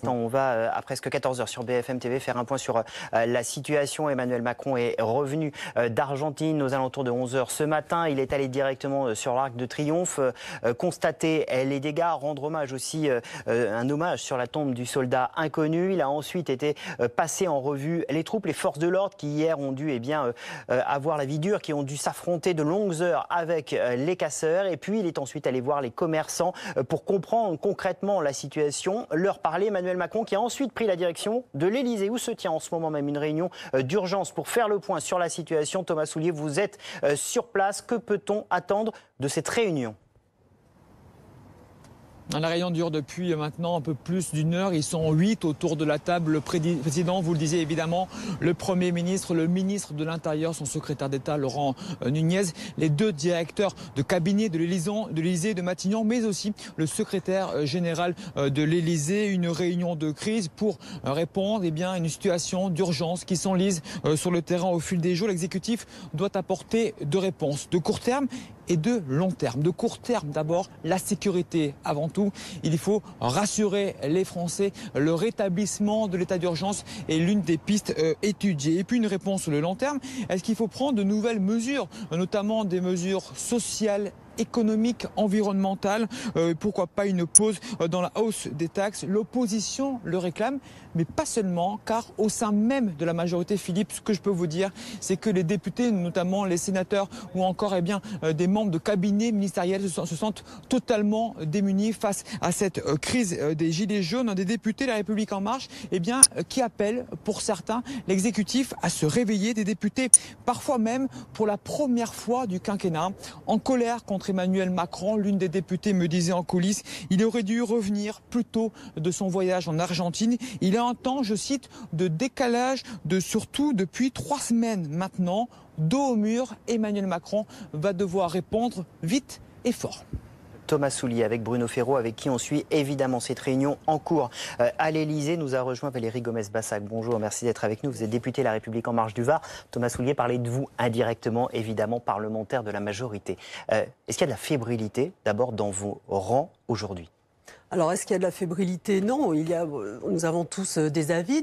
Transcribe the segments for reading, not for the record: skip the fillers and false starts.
On va à presque 14 heures sur BFM TV faire un point sur la situation. Emmanuel Macron est revenu d'Argentine aux alentours de 11 heures ce matin. Il est allé directement sur l'Arc de Triomphe, constater les dégâts, rendre hommage aussi, un hommage sur la tombe du soldat inconnu. Il a ensuite été passé en revue les troupes, les forces de l'ordre qui hier ont dû avoir la vie dure, qui ont dû s'affronter de longues heures avec les casseurs. Et puis il est ensuite allé voir les commerçants pour comprendre concrètement la situation, leur parler. Emmanuel Macron qui a ensuite pris la direction de l'Elysée où se tient en ce moment même une réunion d'urgence pour faire le point sur la situation. Thomas Soulier, vous êtes sur place. Que peut-on attendre de cette réunion ? La réunion dure depuis maintenant un peu plus d'une heure. Ils sont 8 autour de la table. Le président, vous le disiez évidemment, le Premier ministre, le ministre de l'Intérieur, son secrétaire d'État Laurent Nunez, les deux directeurs de cabinet de l'Élysée, de Matignon, mais aussi le secrétaire général de l'Élysée. Une réunion de crise pour répondre à une situation d'urgence qui s'enlise sur le terrain au fil des jours. L'exécutif doit apporter deux réponses de court terme et de long terme. De court terme d'abord, la sécurité avant tout. Il faut rassurer les Français. Le rétablissement de l'état d'urgence est l'une des pistes étudiées. Et puis une réponse sur le long terme. Est-ce qu'il faut prendre de nouvelles mesures, notamment des mesures sociales, économique, environnementale, pourquoi pas une pause dans la hausse des taxes. L'opposition le réclame, mais pas seulement, car au sein même de la majorité, Philippe, ce que je peux vous dire, c'est que les députés, notamment les sénateurs ou encore des membres de cabinets ministériels se sentent totalement démunis face à cette crise des gilets jaunes. Des députés, La République En Marche, qui appellent pour certains l'exécutif à se réveiller, des députés parfois même pour la première fois du quinquennat, en colère contre Emmanuel Macron. L'une des députées me disait en coulisses, il aurait dû revenir plus tôt de son voyage en Argentine. Il a un temps, je cite, de décalage, surtout depuis 3 semaines maintenant. Dos au mur, Emmanuel Macron va devoir répondre vite et fort. Thomas Soulier avec Bruno Ferraud, avec qui on suit évidemment cette réunion en cours à l'Elysée. Nous a rejoint Valérie Gomez-Bassac. Bonjour, merci d'être avec nous. Vous êtes député La République En Marche du Var. Thomas Soulier, parlez de vous indirectement, évidemment, parlementaire de la majorité. Est-ce qu'il y a de la fébrilité, d'abord, dans vos rangs aujourd'hui ? Alors, est-ce qu'il y a de la fébrilité ? Non, nous avons tous des avis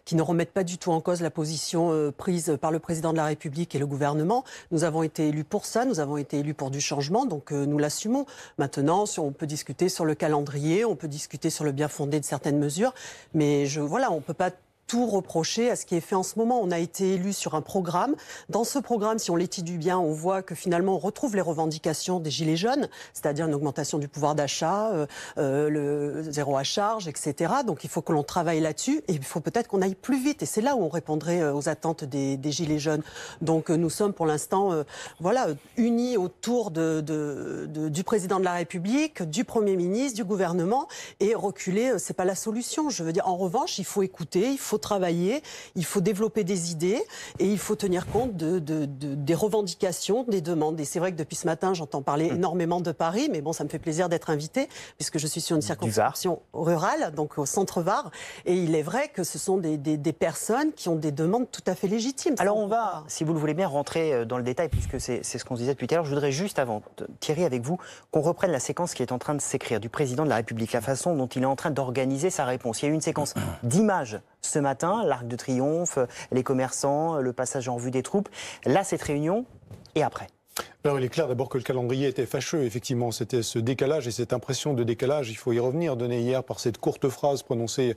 qui ne remettent pas du tout en cause la position prise par le président de la République et le gouvernement. Nous avons été élus pour ça, nous avons été élus pour du changement, donc nous l'assumons. Maintenant, on peut discuter sur le calendrier, on peut discuter sur le bien fondé de certaines mesures, mais on peut pas tout reprocher à ce qui est fait en ce moment. On a été élu sur un programme. Dans ce programme, si on l'étudie bien, on voit que finalement on retrouve les revendications des Gilets jaunes, c'est-à-dire une augmentation du pouvoir d'achat, le zéro à charge, etc. Donc il faut que l'on travaille là-dessus et il faut peut-être qu'on aille plus vite. Et c'est là où on répondrait aux attentes des Gilets jaunes. Donc nous sommes pour l'instant unis autour du président de la République, du Premier ministre, du gouvernement, et reculer, c'est pas la solution. Je veux dire, en revanche, il faut écouter, il faut travailler, il faut développer des idées et il faut tenir compte des revendications, des demandes. Et c'est vrai que depuis ce matin, j'entends parler énormément de Paris, mais bon, ça me fait plaisir d'être invité puisque je suis sur une circonscription rurale, donc au centre Var. Et il est vrai que ce sont des personnes qui ont des demandes tout à fait légitimes. Alors on va, si vous le voulez bien, rentrer dans le détail puisque c'est ce qu'on se disait depuis tout à l'heure. Je voudrais juste avant, Thierry, avec vous, qu'on reprenne la séquence qui est en train de s'écrire du président de la République, la façon dont il est en train d'organiser sa réponse. Il y a eu une séquence d'images ce matin, l'Arc de Triomphe, les commerçants, le passage en revue des troupes. Là, cette réunion, et après ? Alors, il est clair d'abord que le calendrier était fâcheux. Effectivement, c'était ce décalage et cette impression de décalage, il faut y revenir, donnée hier par cette courte phrase prononcée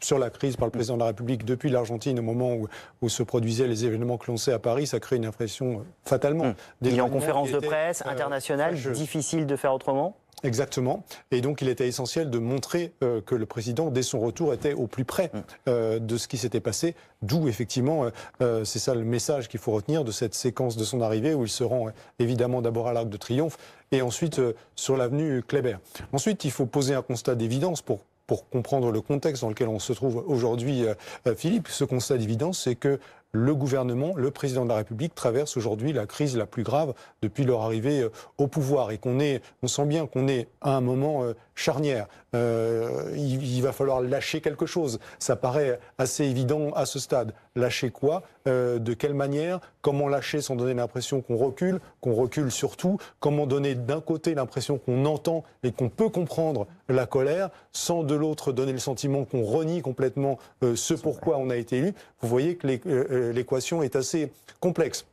sur la crise par le président de la République depuis l'Argentine, au moment où se produisaient les événements que l'on sait à Paris. Ça crée une impression fatalement. Il est en conférence de presse internationale, difficile de faire autrement. Exactement. Et donc, il était essentiel de montrer que le président, dès son retour, était au plus près de ce qui s'était passé. D'où, effectivement, c'est ça le message qu'il faut retenir de cette séquence de son arrivée, où il se rend évidemment d'abord à l'Arc de Triomphe et ensuite sur l'avenue Kléber. Ensuite, il faut poser un constat d'évidence pour comprendre le contexte dans lequel on se trouve aujourd'hui, Philippe. Ce constat d'évidence, c'est que le gouvernement, le président de la République traverse aujourd'hui la crise la plus grave depuis leur arrivée au pouvoir et on sent bien qu'on est à un moment charnière. Il il va falloir lâcher quelque chose. Ça paraît assez évident à ce stade. Lâcher quoi? De quelle manière? Comment lâcher sans donner l'impression qu'on recule surtout? Comment donner d'un côté l'impression qu'on entend et qu'on peut comprendre la colère, sans de l'autre donner le sentiment qu'on renie complètement ce pourquoi on a été élu? Vous voyez que l'équation est assez complexe.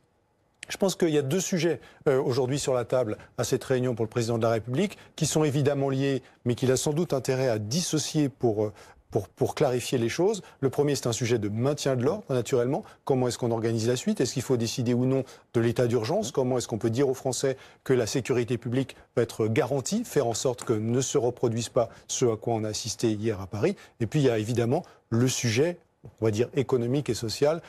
Je pense qu'il y a deux sujets aujourd'hui sur la table à cette réunion pour le président de la République, qui sont évidemment liés, mais qu'il a sans doute intérêt à dissocier pour clarifier les choses. Le premier, c'est un sujet de maintien de l'ordre, naturellement. Comment est-ce qu'on organise la suite? Est-ce qu'il faut décider ou non de l'état d'urgence? Comment est-ce qu'on peut dire aux Français que la sécurité publique va être garantie, faire en sorte que ne se reproduise pas ce à quoi on a assisté hier à Paris? Et puis, il y a évidemment le sujet, on va dire économique et social,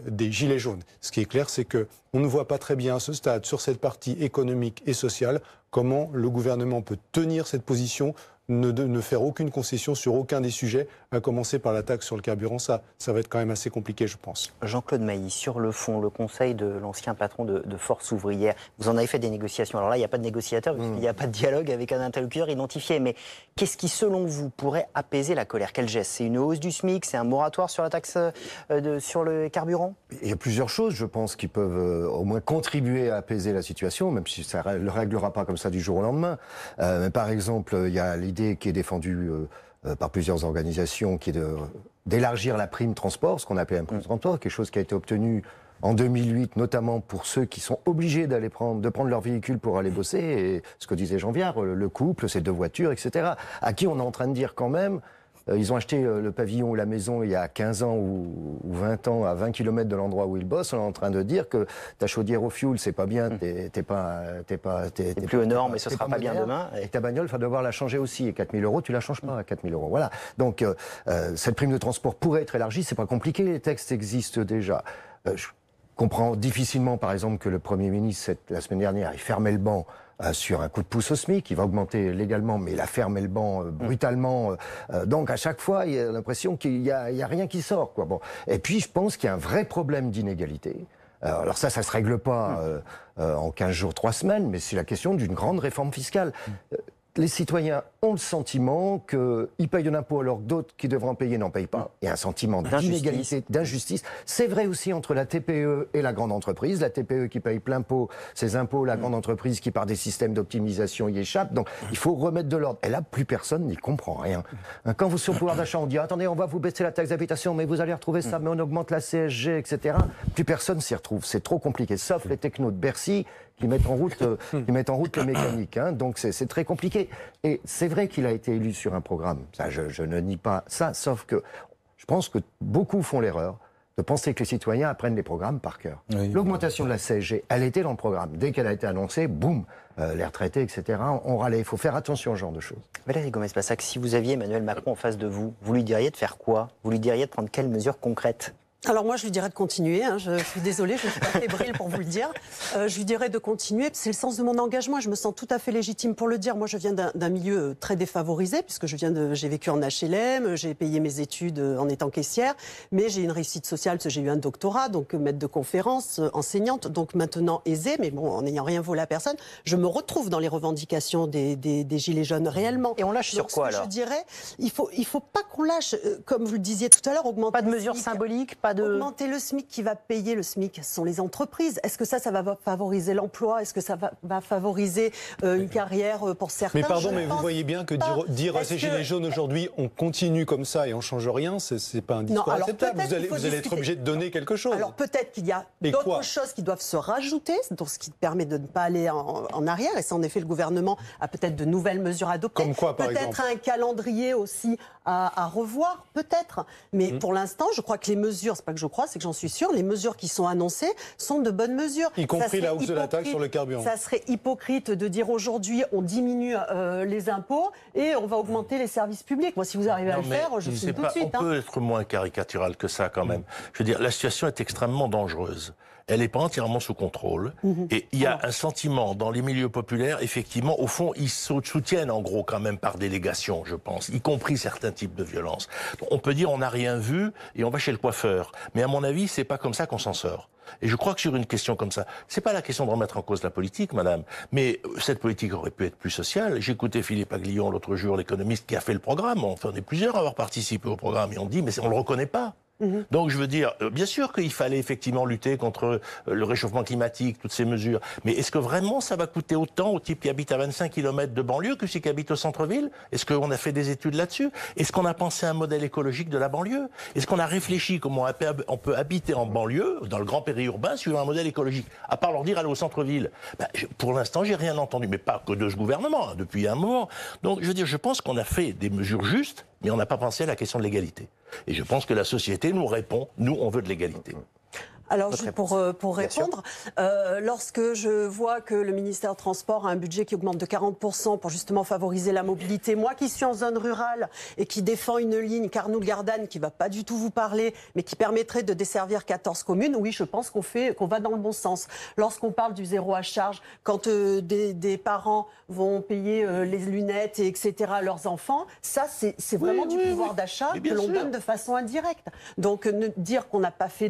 des gilets jaunes. Ce qui est clair, c'est qu'on ne voit pas très bien à ce stade, sur cette partie économique et sociale, comment le gouvernement peut tenir cette position, ne faire aucune concession sur aucun des sujets, à commencer par la taxe sur le carburant. Ça va être quand même assez compliqué, je pense. Jean-Claude Mailly, sur le fond, le conseil de l'ancien patron de Force ouvrière, vous en avez fait des négociations. Alors là, il n'y a pas de négociateur, il n'y a pas de dialogue avec un interlocuteur identifié. Mais qu'est-ce qui, selon vous, pourrait apaiser la colère? Quel geste? C'est une hausse du SMIC? C'est un moratoire sur la taxe sur le carburant? Il y a plusieurs choses, je pense, qui peuvent au moins contribuer à apaiser la situation, même si ça ne le réglera pas comme ça du jour au lendemain. Mais par exemple, il y a l'idée qui est défendue par plusieurs organisations, qui est d'élargir la prime transport, ce qu'on appelle la prime transport, quelque chose qui a été obtenu en 2008, notamment pour ceux qui sont obligés de prendre leur véhicule pour aller bosser, et ce que disait Jean Viard, le couple, ces 2 voitures, etc., à qui on est en train de dire quand même, ils ont acheté le pavillon ou la maison il y a 15 ans ou 20 ans à 20 km de l'endroit où ils bossent. On est en train de dire que ta chaudière au fioul, c'est pas bien, t'es plus aux normes, mais ce sera pas bien demain. Et ta bagnole, il va devoir la changer aussi. Et 4 000 €, tu la changes pas à 4 000 €. Voilà. Donc, cette prime de transport pourrait être élargie. C'est pas compliqué. Les textes existent déjà. Je comprends difficilement, par exemple, que le Premier ministre, la semaine dernière, il fermait le banc sur un coup de pouce au SMIC, qui va augmenter légalement, mais il a fermé le banc brutalement. Donc à chaque fois, il y a l'impression qu'il y a rien qui sort, quoi. Bon. Et puis je pense qu'il y a un vrai problème d'inégalité. Alors ça se règle pas en 15 jours, 3 semaines, mais c'est la question d'une grande réforme fiscale. Les citoyens ont le sentiment qu'ils payent de l'impôt alors que d'autres qui devraient en payer n'en payent pas. Il y a un sentiment d'inégalité, d'injustice. C'est vrai aussi entre la TPE et la grande entreprise. La TPE qui paye plein pot ses impôts, la grande entreprise qui par des systèmes d'optimisation y échappe. Donc il faut remettre de l'ordre. Et là, plus personne n'y comprend rien. Quand vous sur le pouvoir d'achat, on dit « Attendez, on va vous baisser la taxe d'habitation, mais vous allez retrouver ça, mais on augmente la CSG, etc. » Plus personne s'y retrouve. C'est trop compliqué. Sauf les technos de Bercy qui mettent en route le mécanique. Hein. Donc c'est très compliqué. Et c'est vrai qu'il a été élu sur un programme. Ça, je ne nie pas ça, sauf que je pense que beaucoup font l'erreur de penser que les citoyens apprennent les programmes par cœur. Oui. L'augmentation de la CSG, elle était dans le programme. Dès qu'elle a été annoncée, boum, les retraités, etc., on râlait. Il faut faire attention à ce genre de choses. Valérie Gomez-Passac, si vous aviez Emmanuel Macron en face de vous, vous lui diriez de faire quoi? Vous lui diriez de prendre quelles mesures concrètes? Alors moi, je lui dirais de continuer. Hein. Je suis désolée, je ne suis pas fébrile pour vous le dire. Je lui dirais de continuer. C'est le sens de mon engagement. Je me sens tout à fait légitime pour le dire. Moi, je viens d'un milieu très défavorisé, puisque j'ai vécu en HLM, j'ai payé mes études en étant caissière, mais j'ai une réussite sociale parce que j'ai eu un doctorat, donc maître de conférence, enseignante, donc maintenant aisée, mais bon, en n'ayant rien volé à personne. Je me retrouve dans les revendications des Gilets jaunes réellement. Et on lâche sur quoi alors? Je dirais, il faut pas qu'on lâche, comme vous le disiez tout à l'heure, augmenter. Pas de mesures symboliques, pas de... Augmenter le SMIC, qui va payer le SMIC, ce sont les entreprises. Est-ce que ça va favoriser l'emploi? Est-ce que ça va favoriser une carrière pour certains? Mais pardon, mais vous voyez bien que dire à ces Gilets jaunes aujourd'hui, on continue comme ça et on change rien, c'est pas un discours acceptable. Vous allez être obligé de donner quelque chose. Alors peut-être qu'il y a d'autres choses qui doivent se rajouter, donc ce qui permet de ne pas aller en arrière. Et ça, en effet, le gouvernement a peut-être de nouvelles mesures à adopter. Comme quoi, par exemple? Peut-être un calendrier aussi à revoir, peut-être. Mais pour l'instant, je crois que les mesures, c'est pas que je crois, c'est que j'en suis sûre, les mesures qui sont annoncées sont de bonnes mesures. Y compris la hausse de la taxe sur le carburant. Ça serait hypocrite de dire aujourd'hui on diminue les impôts et on va augmenter les services publics. Moi, si vous arrivez à le faire, je signe tout de suite. On peut être moins caricatural que ça quand même. Je veux dire, la situation est extrêmement dangereuse. Elle n'est pas entièrement sous contrôle. Et il y a un sentiment dans les milieux populaires, effectivement, au fond, ils se soutiennent en gros quand même par délégation, je pense, y compris certains types de violences. On peut dire on n'a rien vu et on va chez le coiffeur. peut-être. Mais à mon avis, c'est pas comme ça qu'on s'en sort. Et je crois que sur une question comme ça, c'est pas la question de remettre en cause la politique, madame, mais cette politique aurait pu être plus sociale. J'écoutais Philippe Aguillon l'autre jour, l'économiste qui a fait le programme. On est plusieurs à avoir participé au programme et on dit, mais on le reconnaît pas. Donc je veux dire, bien sûr qu'il fallait effectivement lutter contre le réchauffement climatique, toutes ces mesures, mais est-ce que vraiment ça va coûter autant au type qui habite à 25 km de banlieue que celui qui habite au centre-ville? Est-ce qu'on a fait des études là-dessus? Est-ce qu'on a pensé à un modèle écologique de la banlieue? Est-ce qu'on a réfléchi comment on peut habiter en banlieue, dans le grand périurbain, suivant un modèle écologique? À part leur dire aller au centre-ville. Pour l'instant, j'ai rien entendu, mais pas que de ce gouvernement, hein, depuis un moment. Donc je veux dire, je pense qu'on a fait des mesures justes, mais on n'a pas pensé à la question de l'égalité. Et je pense que la société nous répond, nous, on veut de l'égalité. Alors, pour répondre, lorsque je vois que le ministère des Transports a un budget qui augmente de 40% pour justement favoriser la mobilité, moi qui suis en zone rurale et qui défends une ligne Carnoul-Gardanne qui ne va pas du tout vous parler, mais qui permettrait de desservir 14 communes, oui, je pense qu'on va dans le bon sens. Lorsqu'on parle du zéro à charge, quand des parents vont payer les lunettes, etc., à leurs enfants, ça, c'est vraiment du pouvoir d'achat que l'on donne de façon indirecte. Donc, dire qu'on n'a pas fait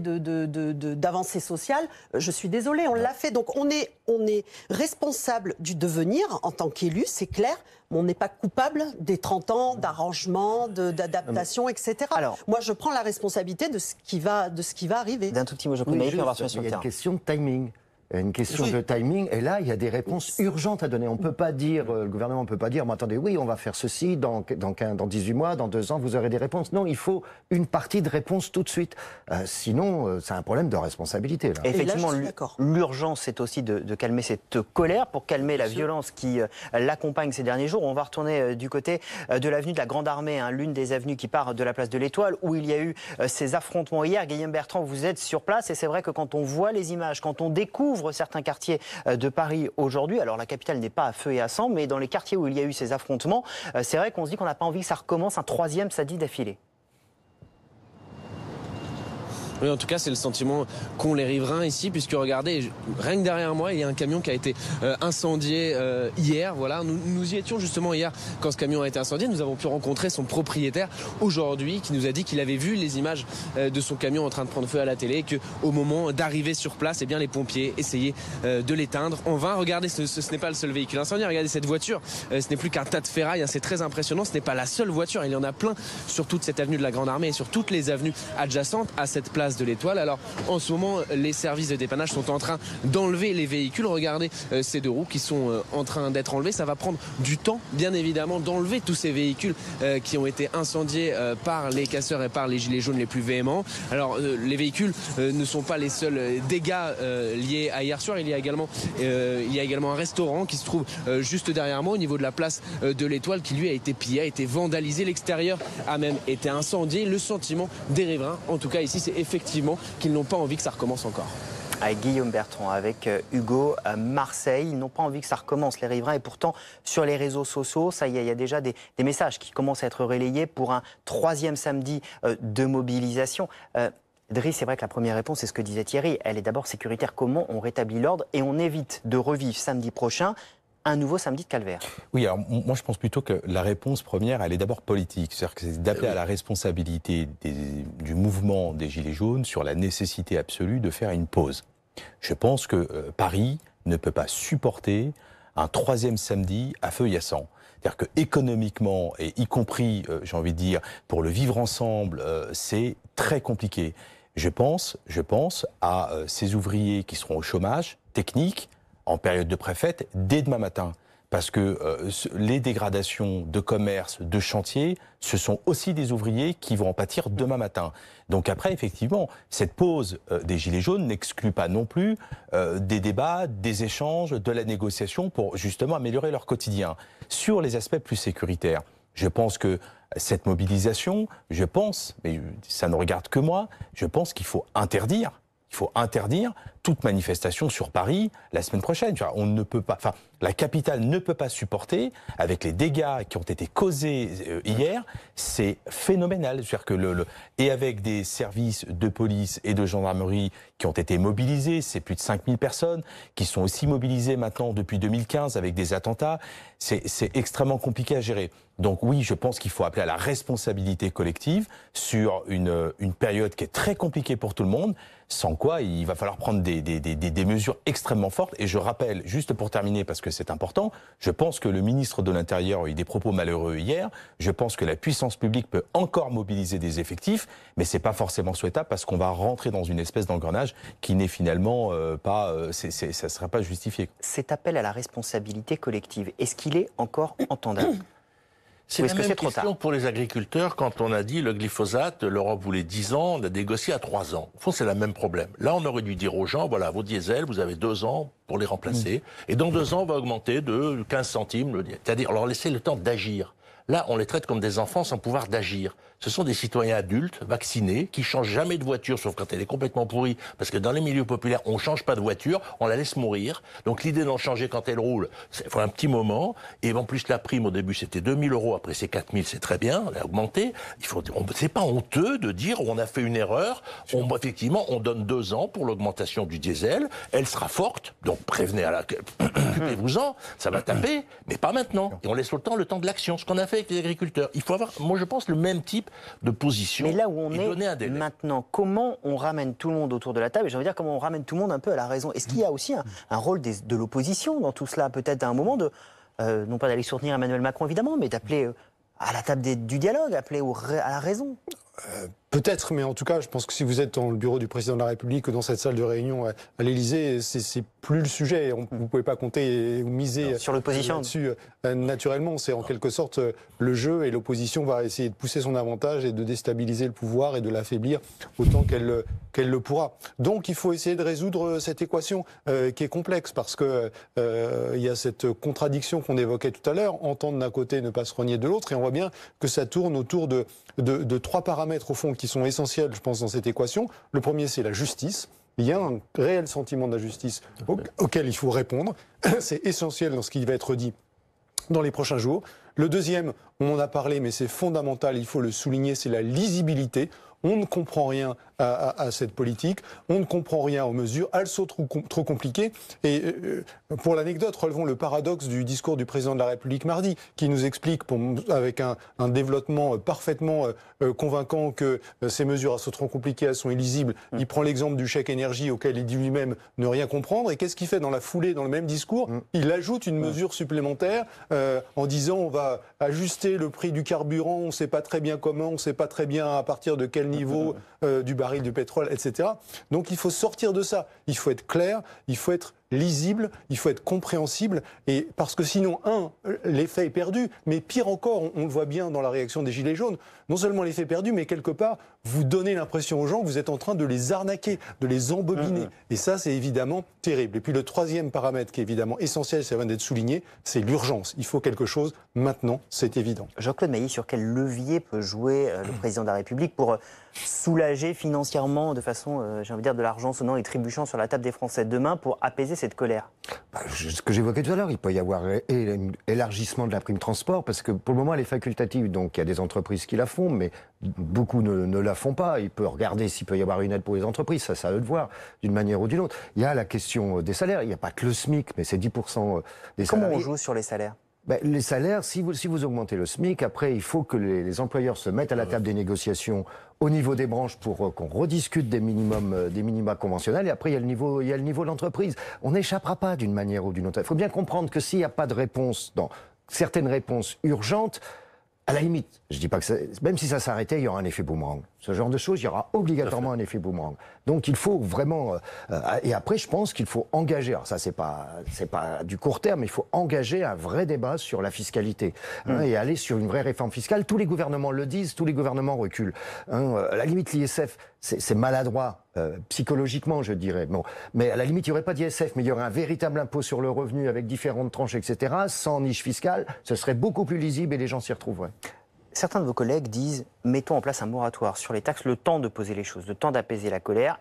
d'avancée sociale, je suis désolée, on l'a fait. Donc on est responsable du devenir en tant qu'élu, c'est clair, mais on n'est pas coupable des 30 ans d'arrangement, d'adaptation, etc. Alors, moi, je prends la responsabilité de ce qui va arriver. D'un tout petit mot, je prie, puis on va sur le terrain. Il y a une question de timing. Une question de timing, et là, il y a des réponses urgentes à donner. On ne peut pas dire, le gouvernement ne peut pas dire, mais attendez, oui, on va faire ceci, dans 18 mois, dans 2 ans, vous aurez des réponses. Non, il faut une partie de réponse tout de suite. Sinon, c'est un problème de responsabilité. Là. Effectivement, l'urgence, c'est aussi de calmer cette colère, pour calmer la violence qui l'accompagne ces derniers jours. On va retourner du côté de l'avenue de la Grande Armée, hein, l'une des avenues qui part de la place de l'Étoile, où il y a eu ces affrontements hier. Guillaume Bertrand, vous êtes sur place, et c'est vrai que quand on voit les images, quand on découvre certains quartiers de Paris aujourd'hui, alors la capitale n'est pas à feu et à sang, mais dans les quartiers où il y a eu ces affrontements, c'est vrai qu'on se dit qu'on n'a pas envie que ça recommence un troisième samedi d'affilée. Oui, en tout cas, c'est le sentiment qu'ont les riverains ici, puisque regardez, rien que derrière moi, il y a un camion qui a été incendié hier. Voilà, nous y étions justement hier quand ce camion a été incendié. Nous avons pu rencontrer son propriétaire aujourd'hui, qui nous a dit qu'il avait vu les images de son camion en train de prendre feu à la télé, et qu'au moment d'arriver sur place, eh bien, les pompiers essayaient de l'éteindre en vain. Regardez, ce n'est pas le seul véhicule incendié. Regardez cette voiture, ce n'est plus qu'un tas de ferraille. Hein, c'est très impressionnant. Ce n'est pas la seule voiture. Il y en a plein sur toute cette avenue de la Grande Armée et sur toutes les avenues adjacentes à cette place de l'Étoile. Alors en ce moment, les services de dépannage sont en train d'enlever les véhicules. Regardez ces 2 roues qui sont en train d'être enlevées. Ça va prendre du temps, bien évidemment, d'enlever tous ces véhicules qui ont été incendiés par les casseurs et par les gilets jaunes les plus véhéments. Alors les véhicules ne sont pas les seuls dégâts liés à hier soir. Il y a également un restaurant qui se trouve juste derrière moi au niveau de la place de l'Étoile, qui lui a été pillé, a été vandalisé. L'extérieur a même été incendié. Le sentiment des riverains, en tout cas ici, c'est effectivement qu'ils n'ont pas envie que ça recommence encore. Avec Guillaume Bertrand, avec Hugo à Marseille, ils n'ont pas envie que ça recommence, les riverains, et pourtant sur les réseaux sociaux, ça y est, il y a déjà des messages qui commencent à être relayés pour un troisième samedi de mobilisation. Driss, c'est vrai que la première réponse, c'est ce que disait Thierry, elle est d'abord sécuritaire. Comment on rétablit l'ordre et on évite de revivre samedi prochain un nouveau samedi de calvaire? Oui, alors moi je pense plutôt que la réponse première, elle est d'abord politique. C'est-à-dire que c'est d'appeler à la responsabilité du mouvement des Gilets jaunes sur la nécessité absolue de faire une pause. Je pense que Paris ne peut pas supporter un troisième samedi à feu et à sang. C'est-à-dire que économiquement, et y compris, j'ai envie de dire, pour le vivre ensemble, c'est très compliqué. Je pense à ces ouvriers qui seront au chômage technique, en période de préfète, dès demain matin. Parce que les dégradations de commerce, de chantier, ce sont aussi des ouvriers qui vont en pâtir demain matin. Donc après, effectivement, cette pause des Gilets jaunes n'exclut pas non plus des débats, des échanges, de la négociation pour justement améliorer leur quotidien. Sur les aspects plus sécuritaires, je pense que cette mobilisation, mais ça ne regarde que moi, je pense qu'il faut interdire toute manifestation sur Paris la semaine prochaine. On ne peut pas, enfin, la capitale ne peut pas supporter, avec les dégâts qui ont été causés hier, c'est phénoménal. C'est-à-dire que et avec des services de police et de gendarmerie qui ont été mobilisés, c'est plus de 5000 personnes qui sont aussi mobilisées maintenant depuis 2015 avec des attentats, c'est extrêmement compliqué à gérer. Donc oui, je pense qu'il faut appeler à la responsabilité collective sur une période qui est très compliquée pour tout le monde, sans quoi il va falloir prendre des mesures extrêmement fortes. Et je rappelle, juste pour terminer, parce que c'est important, je pense que le ministre de l'Intérieur a eu des propos malheureux hier. Je pense que la puissance publique peut encore mobiliser des effectifs, mais c'est pas forcément souhaitable parce qu'on va rentrer dans une espèce d'engrenage qui n'est finalement ça ne sera pas justifié. Cet appel à la responsabilité collective, est-ce qu'il est encore entendable ? C'est la même question pour les agriculteurs quand on a dit le glyphosate, l'Europe voulait 10 ans, on a négocié à 3 ans. Au fond, c'est le même problème. Là, on aurait dû dire aux gens, voilà, vos diesels, vous avez 2 ans pour les remplacer. Et dans 2 ans, on va augmenter de 15 centimes. C'est-à-dire leur laisser le temps d'agir. Là, on les traite comme des enfants sans pouvoir d'agir. Ce sont des citoyens adultes, vaccinés, qui changent jamais de voiture, sauf quand elle est complètement pourrie. Parce que dans les milieux populaires, on change pas de voiture, on la laisse mourir. Donc l'idée d'en changer quand elle roule, il faut un petit moment. Et en plus, la prime, au début, c'était 2000 €. Après, c'est 4000, c'est très bien, elle a augmenté. C'est pas honteux de dire on a fait une erreur. Effectivement, on donne 2 ans pour l'augmentation du diesel. Elle sera forte. Donc prévenez occupez-vous-en. Ça va taper, mais pas maintenant. Et on laisse le temps de l'action. Ce qu'on a fait avec les agriculteurs. Il faut avoir, moi, je pense, le même type de position. Mais là où on est maintenant, comment on ramène tout le monde autour de la table, et j'ai envie de dire comment on ramène tout le monde un peu à la raison. Est-ce qu'il y a aussi un rôle de l'opposition dans tout cela, peut-être à un moment non pas d'aller soutenir Emmanuel Macron évidemment, mais d'appeler à la table du dialogue, appeler à la raison? Peut-être, mais en tout cas, je pense que si vous êtes dans le bureau du président de la République ou dans cette salle de réunion à l'Élysée, c'est plus le sujet. Vous ne pouvez pas compter ou miser sur l'opposition là-dessus. Naturellement, c'est en quelque sorte le jeu, et l'opposition va essayer de pousser son avantage et de déstabiliser le pouvoir et de l'affaiblir autant qu'elle le pourra. Donc, il faut essayer de résoudre cette équation qui est complexe, parce que il y a cette contradiction qu'on évoquait tout à l'heure, entendre d'un côté, ne pas se renier de l'autre, et on voit bien que ça tourne autour de 3 paramètres au fond qui sont essentiels, je pense, dans cette équation. Le premier, c'est la justice. Il y a un réel sentiment d'injustice auquel il faut répondre. C'est essentiel dans ce qui va être dit dans les prochains jours. Le deuxième, on en a parlé, mais c'est fondamental, il faut le souligner, c'est la lisibilité. On ne comprend rien à cette politique, on ne comprend rien aux mesures, elles sont trop compliquées. Et pour l'anecdote, relevons le paradoxe du discours du président de la République mardi, qui nous explique, avec un développement parfaitement convaincant, que ces mesures sont trop compliquées, elles sont illisibles. Il prend l'exemple du chèque énergie auquel il dit lui-même ne rien comprendre. Et qu'est-ce qu'il fait dans la foulée, dans le même discours? Il ajoute une mesure supplémentaire en disant on va ajuster le prix du carburant, on ne sait pas très bien comment, on ne sait pas très bien à partir de quel niveau du baril de pétrole, etc. Donc il faut sortir de ça. Il faut être clair, il faut être lisible, il faut être compréhensible, et parce que sinon, l'effet est perdu, mais pire encore, on le voit bien dans la réaction des Gilets jaunes, non seulement l'effet est perdu, mais quelque part, vous donnez l'impression aux gens que vous êtes en train de les arnaquer, de les embobiner. Et ça, c'est évidemment terrible. Et puis le troisième paramètre qui est évidemment essentiel, ça vient d'être souligné, c'est l'urgence. Il faut quelque chose maintenant, c'est évident. Jean-Claude Mailly, sur quel levier peut jouer le président de la République pour soulager financièrement, de façon, j'ai envie de dire, de l'argent sonnant et trébuchant sur la table des Français demain, pour apaiser cette colère? Ce que j'évoquais tout à l'heure, il peut y avoir élargissement de la prime transport, parce que pour le moment elle est facultative, donc il y a des entreprises qui la font, mais beaucoup ne la font pas. Il peut regarder s'il peut y avoir une aide pour les entreprises, ça à eux de voir, d'une manière ou d'une autre. Il y a la question des salaires, il n'y a pas que le SMIC, mais c'est 10% des salariés. Comment on joue sur les salaires? Les salaires, si vous augmentez le SMIC, après il faut que les employeurs se mettent à la table des négociations au niveau des branches pour qu'on rediscute des minima conventionnels, et après il y a le niveau de l'entreprise. On n'échappera pas d'une manière ou d'une autre. Il faut bien comprendre que s'il n'y a pas de réponse, dans certaines réponses urgentes, à la limite, je dis pas que même si ça s'arrêtait, il y aura un effet boomerang. Ce genre de choses, il y aura obligatoirement un effet boomerang. Donc il faut vraiment... et après, je pense qu'il faut engager... Alors ça, c'est pas du court terme, mais il faut engager un vrai débat sur la fiscalité. Et aller sur une vraie réforme fiscale. Tous les gouvernements le disent, tous les gouvernements reculent. À la limite, l'ISF, c'est maladroit, psychologiquement, je dirais. Bon. Mais à la limite, il n'y aurait pas d'ISF, mais il y aurait un véritable impôt sur le revenu avec différentes tranches, etc., sans niche fiscale. Ce serait beaucoup plus lisible et les gens s'y retrouveraient. Certains de vos collègues disent « mettons en place un moratoire sur les taxes, le temps de poser les choses, le temps d'apaiser la colère,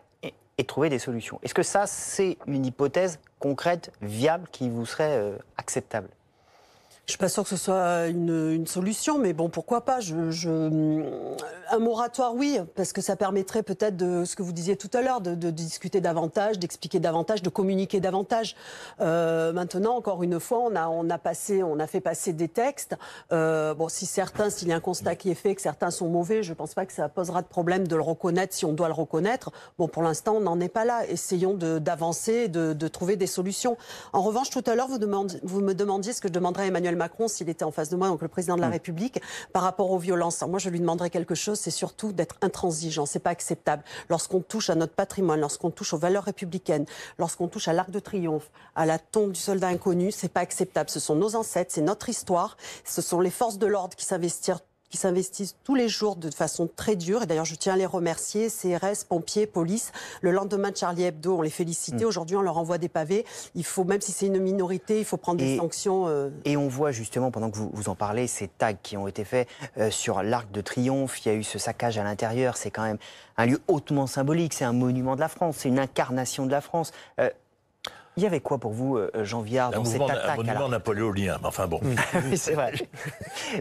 et et de trouver des solutions. Est-ce que ça, c'est une hypothèse concrète, viable, qui vous serait acceptable ? Je ne suis pas sûre que ce soit une solution, mais bon, pourquoi pas. Un moratoire, oui, parce que ça permettrait peut-être de ce que vous disiez tout à l'heure, de discuter davantage, d'expliquer davantage, de communiquer davantage. Maintenant, encore une fois, on a fait passer des textes. Bon, s'il y a un constat qui est fait, que certains sont mauvais, je ne pense pas que ça posera de problème de le reconnaître si on doit le reconnaître. Bon, pour l'instant, on n'en est pas là. Essayons d'avancer, de trouver des solutions. En revanche, tout à l'heure, vous me demandiez ce que je demanderais à Emmanuel Macron s'il était en face de moi, donc le président de la République, par rapport aux violences. Alors moi, je lui demanderais quelque chose, c'est surtout d'être intransigeant. C'est pas acceptable. Lorsqu'on touche à notre patrimoine, lorsqu'on touche aux valeurs républicaines, lorsqu'on touche à l'Arc de Triomphe, à la tombe du soldat inconnu, c'est pas acceptable. Ce sont nos ancêtres, c'est notre histoire, ce sont les forces de l'ordre qui s'investissent tous les jours de façon très dure. Et d'ailleurs, je tiens à les remercier, CRS, pompiers, police. Le lendemain de Charlie Hebdo, on les félicitait. Aujourd'hui, on leur envoie des pavés. Il faut, même si c'est une minorité, il faut prendre des sanctions. Et on voit justement, pendant que vous en parlez, ces tags qui ont été faits sur l'Arc de Triomphe. Il y a eu ce saccage à l'intérieur. C'est quand même un lieu hautement symbolique. C'est un monument de la France. C'est une incarnation de la France. Il y avait quoi pour vous, Jean Viard, dans cette attaque ? Un monument napoléonien, mais enfin bon. Oui, c'est vrai.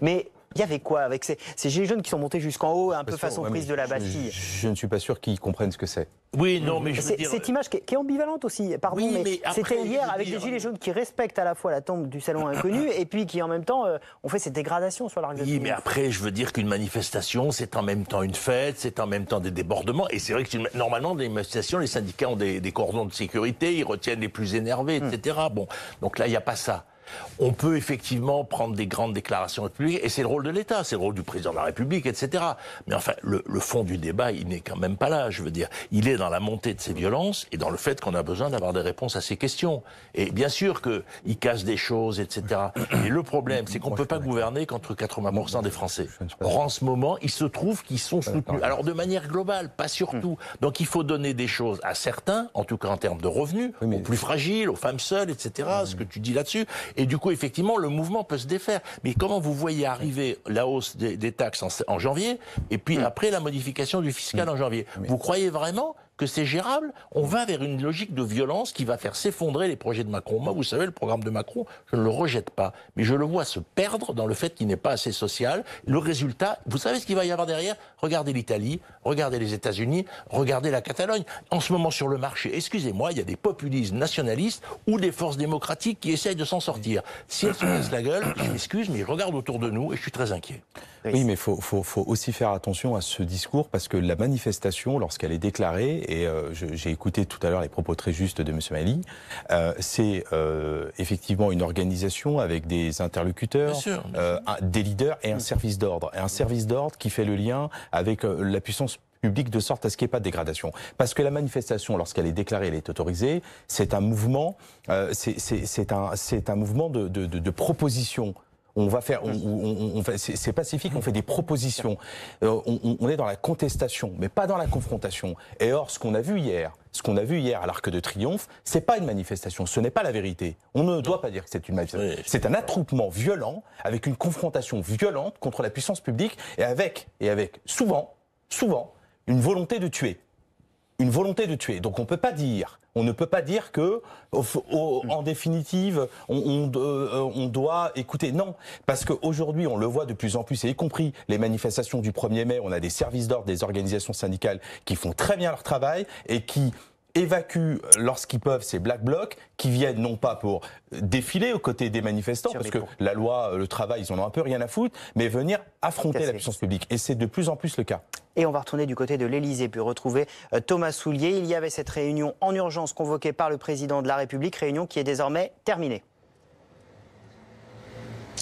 Mais il y avait quoi avec ces gilets jaunes qui sont montés jusqu'en haut, un peu façon prise de la Bastille ? Je ne suis pas sûr qu'ils comprennent ce que c'est. Oui, non, mais je veux dire... Cette image qui est ambivalente aussi, pardon, oui, mais c'était hier avec des gilets jaunes qui respectent à la fois la tombe du salon inconnu et puis qui en même temps ont fait cette dégradation sur l'Arc de Triomphe. Oui, mais après, je veux dire qu'une manifestation, c'est en même temps une fête, c'est en même temps des débordements, et c'est vrai que normalement, des manifestations, les syndicats ont des cordons de sécurité, ils retiennent les plus énervés, etc. Bon, donc là, il n'y a pas ça. On peut effectivement prendre des grandes déclarations publiques, et c'est le rôle de l'État, c'est le rôle du président de la République, etc. Mais enfin, le fond du débat, il n'est quand même pas là, je veux dire. Il est dans la montée de ces violences et dans le fait qu'on a besoin d'avoir des réponses à ces questions. Et bien sûr qu'il casse des choses, etc. Et le problème, c'est qu'on ne peut pas gouverner contre 80% des Français. Or, en ce moment, il se trouve qu'ils sont soutenus. Alors, de manière globale, pas surtout. Donc, il faut donner des choses à certains, en tout cas en termes de revenus, aux plus fragiles, aux femmes seules, etc. Ce que tu dis là-dessus. Et du coup, effectivement, le mouvement peut se défaire. Mais comment vous voyez arriver la hausse des taxes en janvier, et puis après la modification du fiscal en janvier ? Vous croyez vraiment que c'est gérable? On va vers une logique de violence qui va faire s'effondrer les projets de Macron. Moi, vous savez, le programme de Macron, je ne le rejette pas. Mais je le vois se perdre dans le fait qu'il n'est pas assez social. Le résultat, vous savez ce qu'il va y avoir derrière? Regardez l'Italie, regardez les États-Unis, regardez la Catalogne. En ce moment, sur le marché, excusez-moi, il y a des populismes nationalistes ou des forces démocratiques qui essayent de s'en sortir. Si elles se cassent la gueule, je m'excuse, mais je regarde autour de nous et je suis très inquiet. Oui, mais il faut aussi faire attention à ce discours, parce que la manifestation, lorsqu'elle est déclarée, et j'ai écouté tout à l'heure les propos très justes de M. Mali, c'est effectivement une organisation avec des interlocuteurs, des leaders et un service d'ordre. Et un service d'ordre qui fait le lien avec la puissance publique de sorte à ce qu'il n'y ait pas de dégradation. Parce que la manifestation, lorsqu'elle est déclarée, elle est autorisée, c'est un mouvement, c'est un mouvement de proposition. On va faire, c'est pacifique, on fait des propositions. On est dans la contestation, mais pas dans la confrontation. Et or, ce qu'on a vu hier à l'Arc de Triomphe, c'est pas une manifestation, ce n'est pas la vérité. On ne doit pas dire que c'est une manifestation. Oui. C'est un attroupement violent, avec une confrontation violente contre la puissance publique, et avec souvent, une volonté de tuer. Une volonté de tuer. Donc on ne peut pas dire que, en définitive, on doit écouter. Non, parce qu'aujourd'hui, on le voit de plus en plus, et y compris les manifestations du 1er mai, on a des services d'ordre, des organisations syndicales qui font très bien leur travail et qui évacuent lorsqu'ils peuvent ces black blocs qui viennent non pas pour défiler aux côtés des manifestants, parce que la loi, le travail, ils en ont un peu rien à foutre, mais venir affronter la puissance publique. Et c'est de plus en plus le cas. Et on va retourner du côté de l'Élysée, puis retrouver Thomas Soulier. Il y avait cette réunion en urgence convoquée par le président de la République, réunion qui est désormais terminée.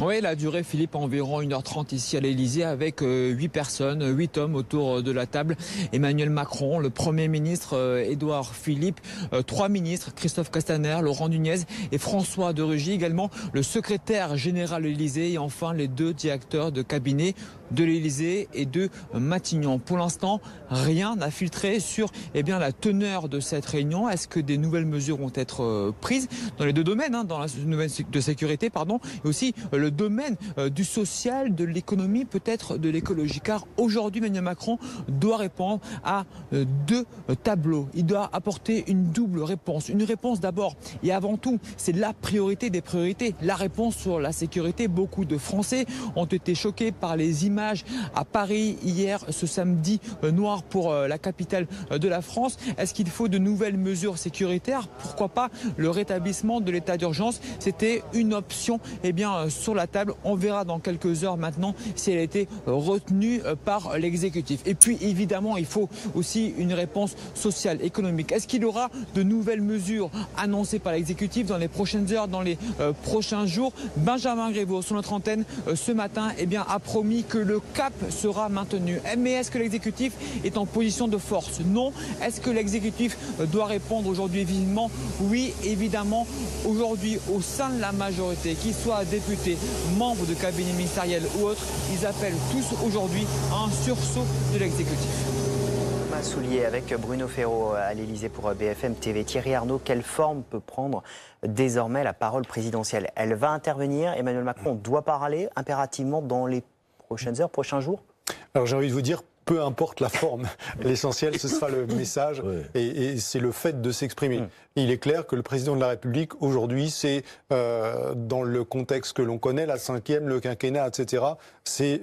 Oui, elle a duré, Philippe, environ 1h30 ici à l'Élysée avec 8 personnes, 8 hommes autour de la table. Emmanuel Macron, le Premier ministre Édouard Philippe, 3 ministres, Christophe Castaner, Laurent Nunez et François de Rugy, également le secrétaire général de l'Élysée et enfin les 2 directeurs de cabinet. de l'Élysée et de Matignon. Pour l'instant, rien n'a filtré sur la teneur de cette réunion. Est-ce que des nouvelles mesures vont être prises dans les deux domaines, dans le domaine de sécurité, et aussi le domaine du social, de l'économie, peut-être de l'écologie. Car aujourd'hui, Emmanuel Macron doit répondre à deux tableaux. Il doit apporter une double réponse. Une réponse d'abord et avant tout, c'est la priorité des priorités. La réponse sur la sécurité. Beaucoup de Français ont été choqués par les images à Paris hier, ce samedi noir pour la capitale de la France. Est-ce qu'il faut de nouvelles mesures sécuritaires? Pourquoi pas le rétablissement de l'état d'urgence? C'était une option sur la table. On verra dans quelques heures maintenant si elle a été retenue par l'exécutif. Et puis évidemment, il faut aussi une réponse sociale, économique. Est-ce qu'il y aura de nouvelles mesures annoncées par l'exécutif dans les prochaines heures, dans les prochains jours? Benjamin Griveaux, sur notre antenne ce matin, a promis que le cap sera maintenu. Mais est-ce que l'exécutif est en position de force? Non. Est-ce que l'exécutif doit répondre aujourd'hui vivement? Oui, évidemment. Aujourd'hui, au sein de la majorité, qu'ils soient députés, membres de cabinet ministériel ou autres, ils appellent tous aujourd'hui à un sursaut de l'exécutif. Thomas Soulier avec Bruno Ferraud à l'Élysée pour BFM TV. Thierry Arnaud, quelle forme peut prendre désormais la parole présidentielle? Elle va intervenir, Emmanuel Macron doit parler impérativement dans les prochaines heures, prochains jours? Alors j'ai envie de vous dire, peu importe la forme, l'essentiel ce sera le message et c'est le fait de s'exprimer. Il est clair que le président de la République aujourd'hui, c'est dans le contexte que l'on connaît, la 5e, le quinquennat, etc., c'est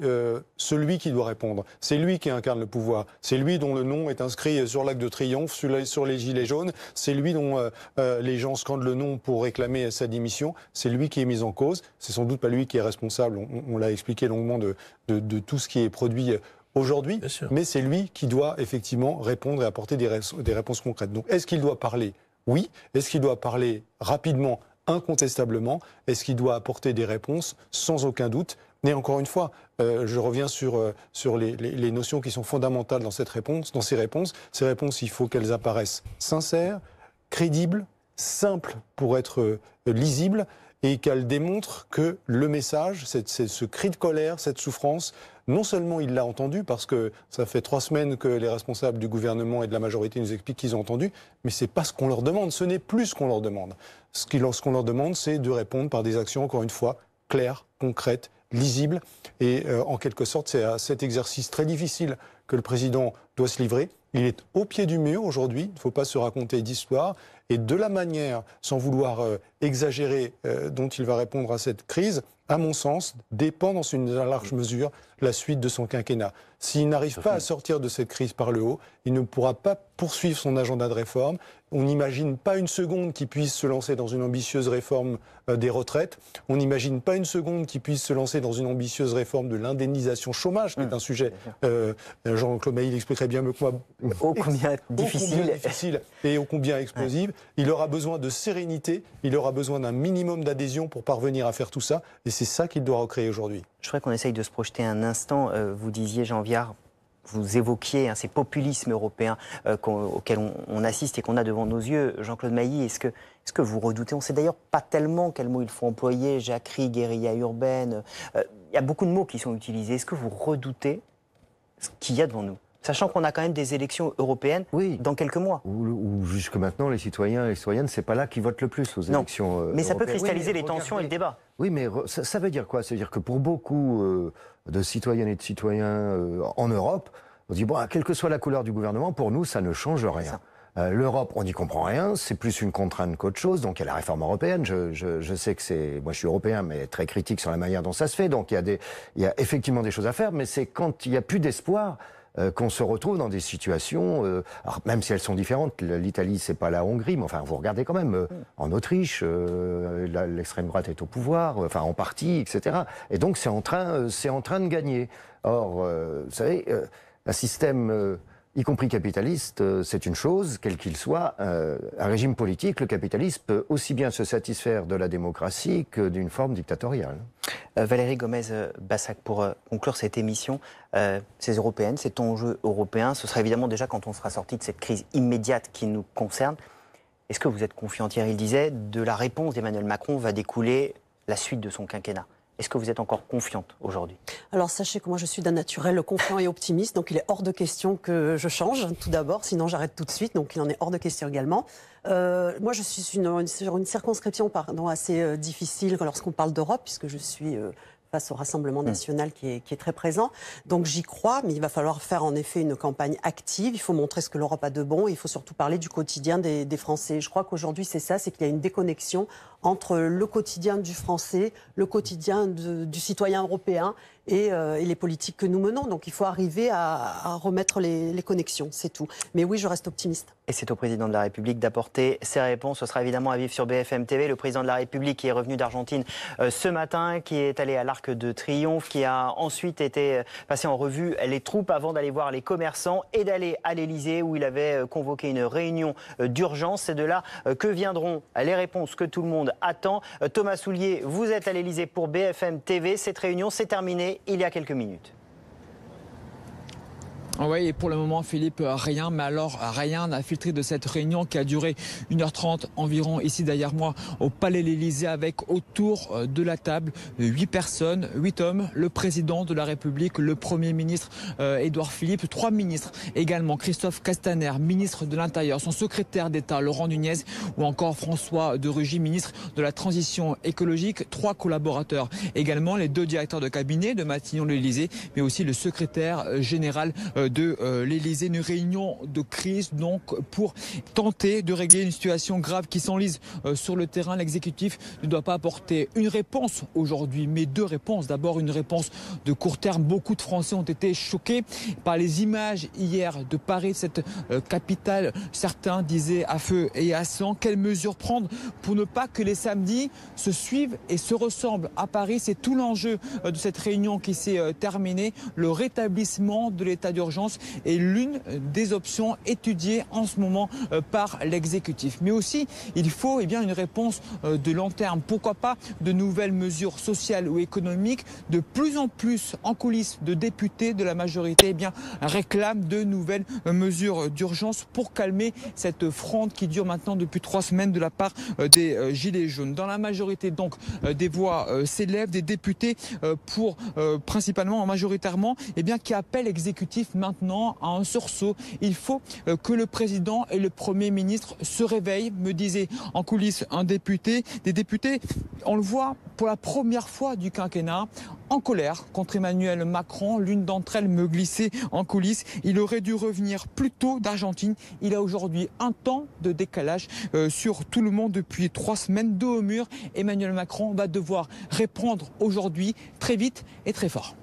celui qui doit répondre. C'est lui qui incarne le pouvoir. C'est lui dont le nom est inscrit sur l'Arc de Triomphe, sur les gilets jaunes. C'est lui dont les gens scandent le nom pour réclamer sa démission. C'est lui qui est mis en cause. C'est sans doute pas lui qui est responsable, on l'a expliqué longuement, de tout ce qui est produit aujourd'hui, mais c'est lui qui doit effectivement répondre et apporter des réponses concrètes. Donc, est-ce qu'il doit parler? Oui. Est-ce qu'il doit parler rapidement, incontestablement? Est-ce qu'il doit apporter des réponses? Sans aucun doute. Mais encore une fois, je reviens sur les notions qui sont fondamentales dans cette réponse, dans ces réponses. Ces réponses, il faut qu'elles apparaissent sincères, crédibles, simples pour être lisibles, et qu'elles démontrent que le message, ce cri de colère, cette souffrance, non seulement il l'a entendu, parce que ça fait 3 semaines que les responsables du gouvernement et de la majorité nous expliquent qu'ils ont entendu, mais c'est pas ce qu'on leur demande, ce n'est plus ce qu'on leur demande. Ce qu'on leur demande, c'est de répondre par des actions, encore une fois, claires, concrètes, lisibles, et en quelque sorte, c'est à cet exercice très difficile que le président doit se livrer. Il est au pied du mur aujourd'hui, il ne faut pas se raconter d'histoire, et de la manière, sans vouloir exagérer, dont il va répondre à cette crise, à mon sens, dépend dans une large mesure la suite de son quinquennat. S'il n'arrive pas à sortir de cette crise par le haut, il ne pourra pas poursuivre son agenda de réforme. On n'imagine pas une seconde qu'il puisse se lancer dans une ambitieuse réforme des retraites. On n'imagine pas une seconde qu'il puisse se lancer dans une ambitieuse réforme de l'indemnisation chômage, qui est un sujet, Jean-Claude Mailly l'expliquerait bien mieux que moi, ô combien difficile et ô combien explosive. Il aura besoin de sérénité, il aura besoin d'un minimum d'adhésion pour parvenir à faire tout ça, et c'est ça qu'il doit recréer aujourd'hui. Je voudrais qu'on essaye de se projeter un instant. Vous disiez, Jean Viard, vous évoquiez ces populismes européens auxquels on assiste et qu'on a devant nos yeux. Jean-Claude Mailly, est-ce que vous redoutez? On ne sait d'ailleurs pas tellement quel mot il faut employer, jacquerie, guérilla urbaine. Il y a beaucoup de mots qui sont utilisés. Est-ce que vous redoutez ce qu'il y a devant nous? Sachant qu'on a quand même des élections européennes dans quelques mois. Ou jusque maintenant, les citoyens et les citoyennes, c'est pas là qu'ils votent le plus aux élections européennes. Mais ça peut cristalliser les tensions et le débat. Oui, mais ça veut dire quoi? Ça veut dire que pour beaucoup de citoyennes et de citoyens en Europe, on dit, bon, quelle que soit la couleur du gouvernement, pour nous, ça ne change rien. L'Europe, on n'y comprend rien, c'est plus une contrainte qu'autre chose. Donc il y a la réforme européenne. Je sais que c'est, moi je suis européen, mais très critique sur la manière dont ça se fait. Donc il y a effectivement des choses à faire, mais c'est quand il n'y a plus d'espoir qu'on se retrouve dans des situations, alors même si elles sont différentes, l'Italie c'est pas la Hongrie, mais enfin vous regardez quand même, en Autriche, l'extrême droite est au pouvoir, enfin en partie, etc. Et donc c'est en train de gagner. Or, vous savez, un système, y compris capitaliste, c'est une chose, quel qu'il soit. Un régime politique, le capitalisme peut aussi bien se satisfaire de la démocratie que d'une forme dictatoriale. Valérie Gomez-Bassac, pour conclure cette émission, ces européennes, cet enjeu européen, ce sera évidemment déjà quand on sera sorti de cette crise immédiate qui nous concerne. Est-ce que vous êtes confiant? Thierry le disait, de la réponse d'Emmanuel Macron va découler la suite de son quinquennat. Est-ce que vous êtes encore confiante aujourd'hui? Alors sachez que moi je suis d'un naturel confiant et optimiste, donc il est hors de question que je change tout d'abord, sinon j'arrête tout de suite, donc il en est hors de question également. Moi je suis sur une circonscription assez difficile lorsqu'on parle d'Europe, puisque je suis face au Rassemblement national qui est très présent. Donc j'y crois, mais il va falloir faire en effet une campagne active. Il faut montrer ce que l'Europe a de bon. Il faut surtout parler du quotidien des Français. Je crois qu'aujourd'hui c'est ça, c'est qu'il y a une déconnexion entre le quotidien du Français, le quotidien du citoyen européen et les politiques que nous menons. Donc il faut arriver à remettre les connexions, c'est tout. Mais oui, je reste optimiste. Et c'est au président de la République d'apporter ses réponses. Ce sera évidemment à vivre sur BFM TV. Le président de la République qui est revenu d'Argentine ce matin, qui est allé à l'Arc de Triomphe, qui a ensuite été passé en revue les troupes avant d'aller voir les commerçants et d'aller à l'Élysée où il avait convoqué une réunion d'urgence. C'est de là que viendront les réponses que tout le monde attend. Thomas Soulier, vous êtes à l'Élysée pour BFM TV. Cette réunion s'est terminée il y a quelques minutes. Oui, et pour le moment, Philippe, rien, mais alors rien n'a filtré de cette réunion qui a duré 1h30 environ ici derrière moi au Palais de l'Élysée avec autour de la table 8 personnes, 8 hommes, le président de la République, le Premier ministre Édouard Philippe, 3 ministres également, Christophe Castaner, ministre de l'Intérieur, son secrétaire d'État Laurent Nunez ou encore François de Rugy, ministre de la Transition écologique, 3 collaborateurs également, les 2 directeurs de cabinet de Matignon de l'Élysée, mais aussi le secrétaire général de l'Élysée, une réunion de crise donc pour tenter de régler une situation grave qui s'enlise sur le terrain. L'exécutif ne doit pas apporter une réponse aujourd'hui, mais 2 réponses. D'abord une réponse de court terme. Beaucoup de Français ont été choqués par les images hier de Paris, cette capitale. Certains disaient à feu et à sang. Quelles mesures prendre pour ne pas que les samedis se suivent et se ressemblent à Paris? C'est tout l'enjeu de cette réunion qui s'est terminée. Le rétablissement de l'état d'urgence est l'une des options étudiées en ce moment par l'exécutif. Mais aussi, il faut une réponse de long terme. Pourquoi pas de nouvelles mesures sociales ou économiques? De plus en plus en coulisses de députés de la majorité réclament de nouvelles mesures d'urgence pour calmer cette fronde qui dure maintenant depuis 3 semaines de la part des Gilets jaunes. Dans la majorité donc des voix s'élèvent, des députés pour principalement, majoritairement, qui appellent l'exécutif maintenant à un sursaut. Il faut que le président et le Premier ministre se réveillent, me disait en coulisses un député. Des députés, on le voit pour la première fois du quinquennat, en colère contre Emmanuel Macron. L'une d'entre elles me glissait en coulisses. Il aurait dû revenir plus tôt d'Argentine. Il a aujourd'hui un temps de décalage sur tout le monde depuis 3 semaines. Dos au mur, Emmanuel Macron va devoir répondre aujourd'hui très vite et très fort.